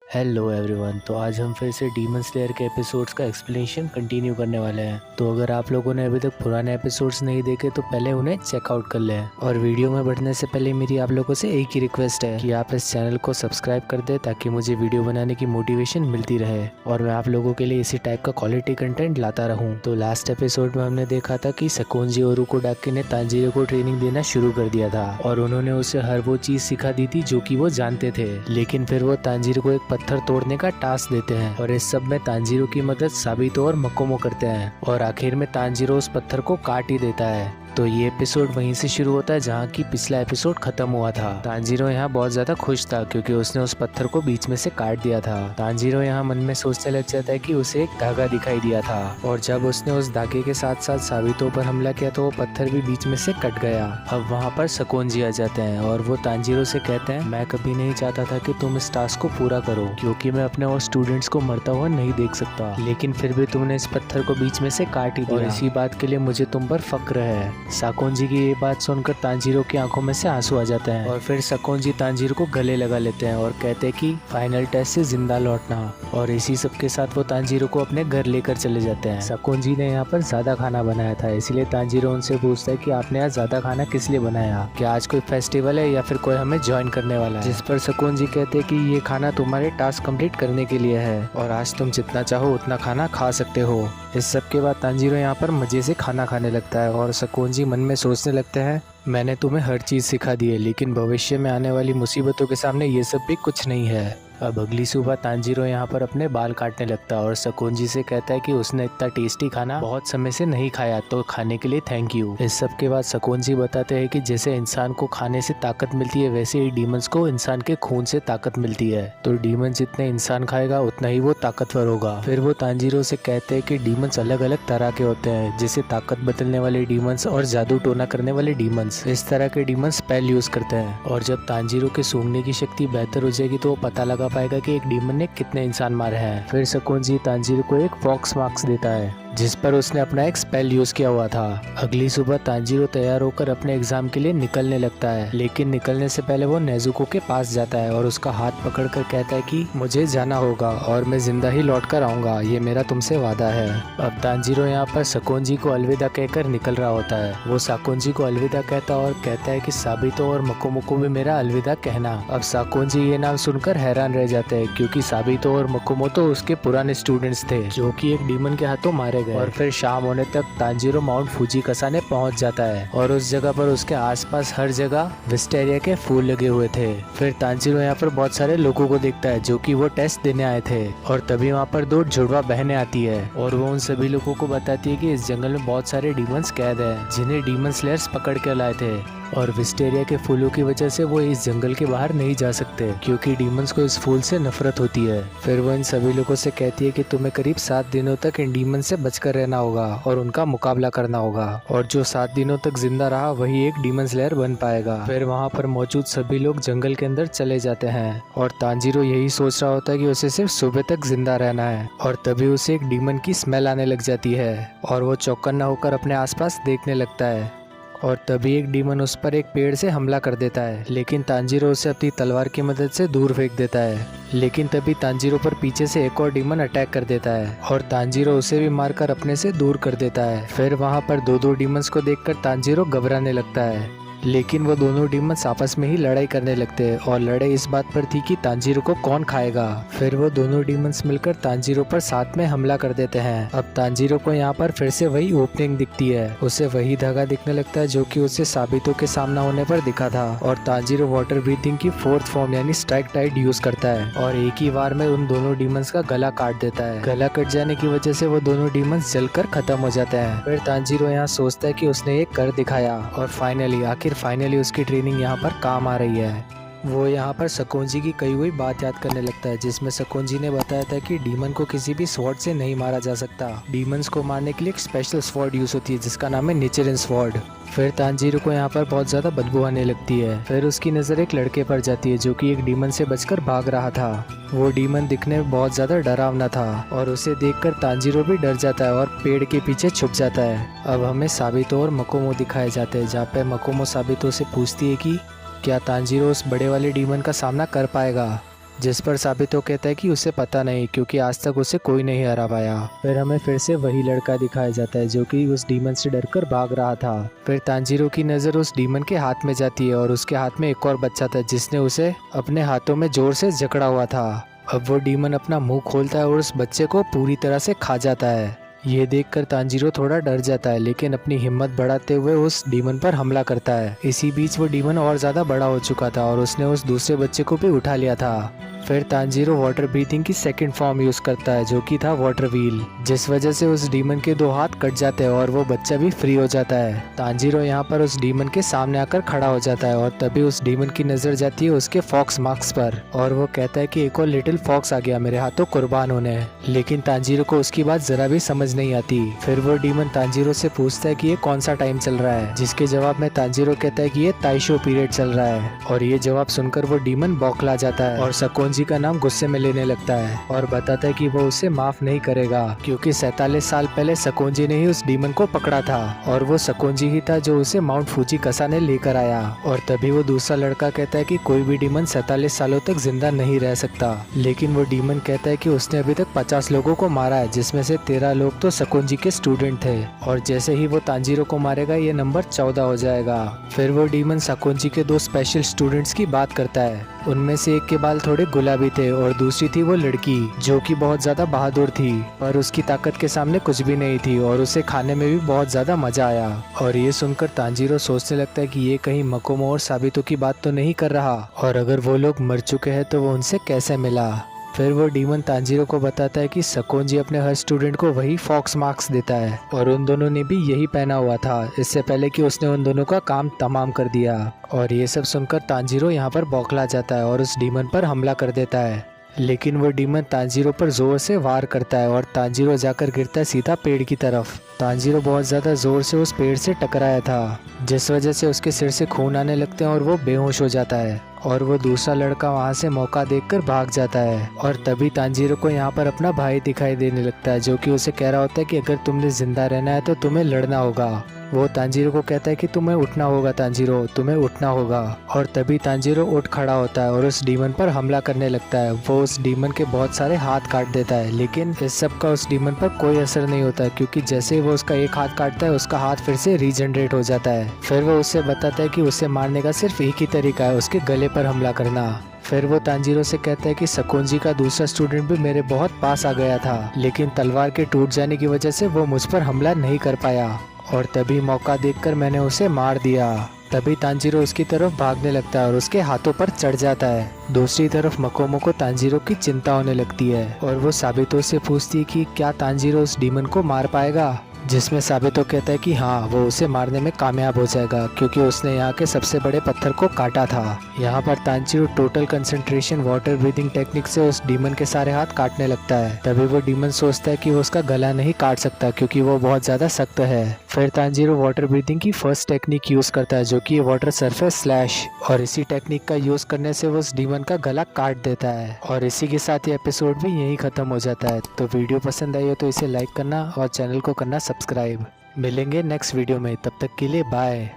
Hello everyone. तो आज हम फिर से डीमन स्लेयर के एपिसोड्स का एक्सप्लेनेशन कंटिन्यू करने वाले हैं। तो अगर आप लोगों ने अभी तक पुराने एपिसोड्स नहीं देखे तो पहले उन्हें चेकआउट कर लें। और वीडियो में बढ़ने से पहले मेरी आप लोगों से एक ही रिक्वेस्ट है कि आप इस चैनल को सब्सक्राइब कर दें ताकि मुझे वीडियो बनाने की मोटिवेशन मिलती रहे और मैं आप लोगों के लिए इसी टाइप का क्वालिटी कंटेंट लाता रहूँ। तो लास्ट एपिसोड में हमने देखा था कि सकोंजी और रुकोडाकी ने तांजीरो को ट्रेनिंग देना शुरू कर दिया था और उन्होंने उसे हर वो चीज सिखा दी थी जो कि वो जानते थे। लेकिन फिर वो तांजीरो को एक पत्थर तोड़ने का टास्क देते हैं और इस सब में तांजीरो की मदद साबितो और मकोमो करते हैं और आखिर में तांजीरो उस पत्थर को काट ही देता है। तो ये एपिसोड वहीं से शुरू होता है जहाँ की पिछला एपिसोड खत्म हुआ था। तांजीरो यहाँ बहुत ज्यादा खुश था क्योंकि उसने उस पत्थर को बीच में से काट दिया था। तांजीरो यहाँ मन में सोचने लग जाता है कि उसे एक धागा दिखाई दिया था और जब उसने उस धागे के साथ साथ साबितो पर हमला किया तो वो पत्थर भी बीच में से कट गया। अब वहाँ पर सकोंजी आ जाते हैं और वो तांजीरो से कहते हैं, मैं कभी नहीं चाहता था कि तुम इस टास्क को पूरा करो क्योंकि मैं अपने और स्टूडेंट्स को मरता हुआ नहीं देख सकता, लेकिन फिर भी तुमने इस पत्थर को बीच में से काट ही दिया और इसी बात के लिए मुझे तुम पर फक्र है। सकोंजी की ये बात सुनकर तांजीरो की आंखों में से आंसू आ जाते हैं और फिर सकोंजी तांजीरो को गले लगा लेते हैं और कहते हैं कि फाइनल टेस्ट से जिंदा लौटना। और इसी सब के साथ वो तांजीरो को अपने घर लेकर चले जाते हैं। सकोंजी ने यहाँ पर ज्यादा खाना बनाया था इसलिए तांजीरो उनसे पूछता है कि आपने आज ज्यादा खाना किस लिए बनाया, क्या आज कोई फेस्टिवल है या फिर कोई हमें ज्वाइन करने वाला है। जिस पर सकोंजी कहते हैं कि ये खाना तुम्हारे टास्क कंप्लीट करने के लिए है और आज तुम जितना चाहो उतना खाना खा सकते हो। इस सब के बाद तांजीरो यहाँ पर मजे से खाना खाने लगता है और सकोंजी मन में सोचने लगते हैं, मैंने तुम्हें हर चीज़ सिखा दी है लेकिन भविष्य में आने वाली मुसीबतों के सामने ये सब भी कुछ नहीं है। अब अगली सुबह तांजीरो यहाँ पर अपने बाल काटने लगता है और सकोंजी से कहता है कि उसने इतना टेस्टी खाना बहुत समय से नहीं खाया तो खाने के लिए थैंक यू। इस सब के बाद सकोंजी बताते हैं कि जैसे इंसान को खाने से ताकत मिलती है वैसे ही डीमंस को इंसान के खून से ताकत मिलती है, तो डीमन जितने इंसान खाएगा उतना ही वो ताकतवर होगा। फिर वो तांजीरो से कहते हैं कि डीमंस अलग अलग तरह के होते हैं, जैसे ताकत बदलने वाले डीमंस और जादू टोना करने वाले डीमंस। इस तरह के डीमंस स्पेल यूज करते हैं और जब तांजीरो के सूंघने की शक्ति बेहतर हो जाएगी तो वो पता लगा पाएगा कि एक डीमन ने कितने इंसान मारे हैं। फिर सकोंजी तांजीरो को एक फॉक्स मार्क्स देता है जिस पर उसने अपना एक स्पेल यूज किया हुआ था। अगली सुबह तांजीरो तैयार होकर अपने एग्जाम के लिए निकलने लगता है, लेकिन निकलने से पहले वो नेजुको के पास जाता है और उसका हाथ पकड़कर कहता है कि मुझे जाना होगा और मैं जिंदा ही लौट कर आऊंगा, ये मेरा तुमसे वादा है। अब तांजीरो यहाँ पर सकोंजी को अलविदा कहकर निकल रहा होता है। वो सकोंजी को अलविदा कहता और कहता है कि साबितो और मकोमो को भी मेरा अलविदा कहना। अब सकोंजी ये नाम सुनकर हैरान रह जाते हैं क्योंकि साबितो और मकोमो तो उसके पुराने स्टूडेंट्स थे जो कि एक डीमन के हाथों मारे गए। और फिर शाम होने तक तांजीरो माउंट फुजिकासा पहुंच जाता है और उस जगह पर उसके आसपास हर जगह विस्टेरिया के फूल लगे हुए थे। फिर तांजीरो यहाँ पर बहुत सारे लोगों को देखता है जो कि वो टेस्ट देने आए थे और तभी वहाँ पर दो जुड़वा बहनें आती है और वो उन सभी लोगों को बताती है कि इस जंगल में बहुत सारे डीमंस कैद हैं जिन्हें डीमन स्लेयर्स पकड़ के लाए थे और विस्टेरिया के फूलों की वजह से वो इस जंगल के बाहर नहीं जा सकते क्योंकि डीमंस को इस फूल से नफरत होती है। फिर वो इन सभी लोगों से कहती है कि तुम्हें करीब 7 दिनों तक इन डीमन से बचकर रहना होगा और उनका मुकाबला करना होगा और जो 7 दिनों तक जिंदा रहा वही एक डीमन स्लेयर बन पाएगा। फिर वहाँ पर मौजूद सभी लोग जंगल के अंदर चले जाते हैं और तांजीरो यही सोच रहा होता है कि उसे सिर्फ सुबह तक जिंदा रहना है और तभी उसे एक डीमन की स्मेल आने लग जाती है और वो चौकन्ना होकर अपने आसपास देखने लगता है और तभी एक डीमन उस पर एक पेड़ से हमला कर देता है, लेकिन तांजीरो उसे अपनी तलवार की मदद से दूर फेंक देता है। लेकिन तभी तांजीरो पर पीछे से एक और डीमन अटैक कर देता है और तांजीरो उसे भी मारकर अपने से दूर कर देता है। फिर वहाँ पर दो डीमंस को देखकर तांजीरो घबराने लगता है, लेकिन वो दोनों डीमंस आपस में ही लड़ाई करने लगते हैं और लड़ाई इस बात पर थी कि तांजीरो को कौन खाएगा। फिर वो दोनों डीमंस मिलकर तांजीरो पर साथ में हमला कर देते हैं। अब तांजीरो को यहाँ पर फिर से वही ओपनिंग दिखती है, उसे वही धागा दिखने लगता है जो कि उसे साबितो के सामना होने पर दिखा था और तांजीरो वाटर ब्रीथिंग की 4th फॉर्म यानी स्ट्राइक टाइड यूज करता है और एक ही बार में उन दोनों डीमंस का गला काट देता है। गला कट जाने की वजह से वो दोनों डीमंस जलकर खत्म हो जाते हैं। फिर तांजीरो यहाँ सोचता है कि उसने एक कर दिखाया और फाइनली उसकी ट्रेनिंग यहाँ पर काम आ रही है। वो यहाँ पर सकोंजी की कही हुई बात याद करने लगता है जिसमें सकोंजी ने बताया था कि डीमन को किसी भी स्वॉर्ड से नहीं मारा जा सकता। डीमंस को मारने के लिए एक स्पेशल स्वॉर्ड यूज होती है जिसका नाम है नेचरन स्वॉर्ड। फिर तांजीरो को यहाँ पर बहुत ज्यादा बदबू आने लगती है। फिर उसकी नजर एक लड़के पर जाती है जो कि एक डीमन से बचकर भाग रहा था। वो डीमन दिखने में बहुत ज्यादा डरावना था और उसे देखकर तांजीरो भी डर जाता है और पेड़ के पीछे छुप जाता है। अब हमें साबितो और मकोमो दिखाए जाते हैं जहाँ पे मकोमो साबितो से पूछती है कि क्या तांजीरो उस बड़े वाले डीमन का सामना कर पाएगा। जिस पर साबितो कहता है कि उसे पता नहीं, क्योंकि आज तक उसे कोई नहीं हरा पाया। फिर हमें फिर से वही लड़का दिखाया जाता है जो कि उस डीमन से डरकर भाग रहा था। फिर तांजीरो की नज़र उस डीमन के हाथ में जाती है और उसके हाथ में एक और बच्चा था जिसने उसे अपने हाथों में जोर से जकड़ा हुआ था। अब वो डीमन अपना मुंह खोलता है और उस बच्चे को पूरी तरह से खा जाता है। ये देखकर तांजीरो थोड़ा डर जाता है, लेकिन अपनी हिम्मत बढ़ाते हुए उस डीमन पर हमला करता है। इसी बीच वो डीमन और ज़्यादा बड़ा हो चुका था और उसने उस दूसरे बच्चे को भी उठा लिया था। फिर तांजीरो वाटर ब्रीथिंग की सेकंड फॉर्म यूज करता है जो कि था वाटर व्हील, जिस वजह से उस डीमन के 2 हाथ कट जाते हैं और वो बच्चा भी फ्री हो जाता है। तांजीरो यहाँ पर उस डीमन के सामने आकर खड़ा हो जाता है और तभी उस डीमन की नजर जाती है उसके फॉक्स मार्क्स पर और वो कहता है कि एक और लिटिल फॉक्स आ गया मेरे हाथों कुर्बान होने। लेकिन तांजीरो को उसकी बात जरा भी समझ नहीं आती। फिर वो डीमन तांजीरो से पूछता है कि ये कौन सा टाइम चल रहा है, जिसके जवाब में तांजीरो कहता है कि ये ताइशो पीरियड चल रहा है। और ये जवाब सुनकर वो डीमन बौखला जाता है और सकोंजी का नाम गुस्से में लेने लगता है और बताता है कि वो उसे माफ नहीं करेगा, क्योंकि 47 साल पहले सकोंजी ने ही उस डीमन को पकड़ा था और वो सकोंजी ही था जो उसे माउंट फूजी कसा ने लेकर आया। और तभी वो दूसरा लड़का कहता है कि कोई भी डीमन 47 सालों तक जिंदा नहीं रह सकता। लेकिन वो डीमन कहता है कि उसने अभी तक 50 लोगों को मारा है, जिसमें से 13 लोग तो सकोंजी के स्टूडेंट थे और जैसे ही वो तांजीरो को मारेगा ये नंबर 14 हो जाएगा। फिर वो डीमन सकोंजी के 2 स्पेशल स्टूडेंट्स की बात करता है। उनमें से एक के बाल थोड़े गुलाबी थे और दूसरी थी वो लड़की जो कि बहुत ज्यादा बहादुर थी, पर उसकी ताकत के सामने कुछ भी नहीं थी और उसे खाने में भी बहुत ज्यादा मजा आया। और ये सुनकर तांजीरो सोचने लगता है कि ये कहीं मकोमो और साबितो की बात तो नहीं कर रहा, और अगर वो लोग मर चुके हैं तो वो उनसे कैसे मिला। फिर वो डीमन तांजीरो को बताता है कि सकोंजी अपने हर स्टूडेंट को वही फॉक्स मार्क्स देता है और उन दोनों ने भी यही पहना हुआ था इससे पहले कि उसने उन दोनों का काम तमाम कर दिया। और ये सब सुनकर तांजीरो यहाँ पर बौखला जाता है और उस डीमन पर हमला कर देता है। लेकिन वो डीमन तांजीरो पर जोर से वार करता है और तांजीरो जाकर गिरता है सीधा पेड़ की तरफ। तांजीरो बहुत ज़्यादा जोर से उस पेड़ से टकराया था, जिस वजह से उसके सिर से खून आने लगते हैं और वो बेहोश हो जाता है। और वो दूसरा लड़का वहाँ से मौका देखकर भाग जाता है और तभी तांजीरो को यहाँ पर अपना भाई दिखाई देने लगता है जो कि उसे कह रहा होता है कि अगर तुमने जिंदा रहना है तो तुम्हें लड़ना होगा। वो तांजीरो को कहता है कि तुम्हें उठना होगा तांजीरो, तुम्हें उठना होगा। और तभी तांजीरो उठ खड़ा होता है और उस डीमन पर हमला करने लगता है। वो उस डीमन के बहुत सारे हाथ काट देता है, लेकिन इस सब का उस डीमन पर कोई असर नहीं होता, क्योंकि जैसे ही वो उसका एक हाथ काटता है उसका हाथ फिर से रीजनरेट हो जाता है। फिर वो उससे बताता है कि उसे मारने का सिर्फ एक ही तरीका है, उसके गले पर हमला करना। फिर वो तांजीरो से कहता है कि सकोंजी का दूसरा स्टूडेंट भी मेरे बहुत पास आ गया था, लेकिन तलवार के टूट जाने की वजह से वो मुझ पर हमला नहीं कर पाया और तभी मौका देखकर मैंने उसे मार दिया। तभी तांजीरो उसकी तरफ भागने लगता है और उसके हाथों पर चढ़ जाता है। दूसरी तरफ मकोमो को तांजीरो की चिंता होने लगती है और वो साबितो से पूछती है कि क्या तांजीरो उस डीमन को मार पाएगा, जिसमें साबितो कहता है कि हाँ, वो उसे मारने में कामयाब हो जाएगा क्योंकि उसने यहाँ के सबसे बड़े पत्थर को काटा था। यहाँ पर Tanjiro total concentration water breathing technique से उस डीमन के सारे हाथ काटने लगता है। तभी वो डीमन सोचता है कि वो उसका गला नहीं काट सकता क्योंकि वो बहुत ज्यादा सख्त है। फिर तांजीरो वाटर ब्रीथिंग की फर्स्ट टेक्निक यूज करता है जो कि वाटर सरफेस स्लैश, और इसी टेक्निक का यूज करने से वो उस डीमन का गला काट देता है। और इसी के साथ ये एपिसोड भी यहीं खत्म हो जाता है। तो वीडियो पसंद आई हो तो इसे लाइक करना और चैनल को करना सब्सक्राइब। मिलेंगे नेक्स्ट वीडियो में, तब तक के लिए बाय।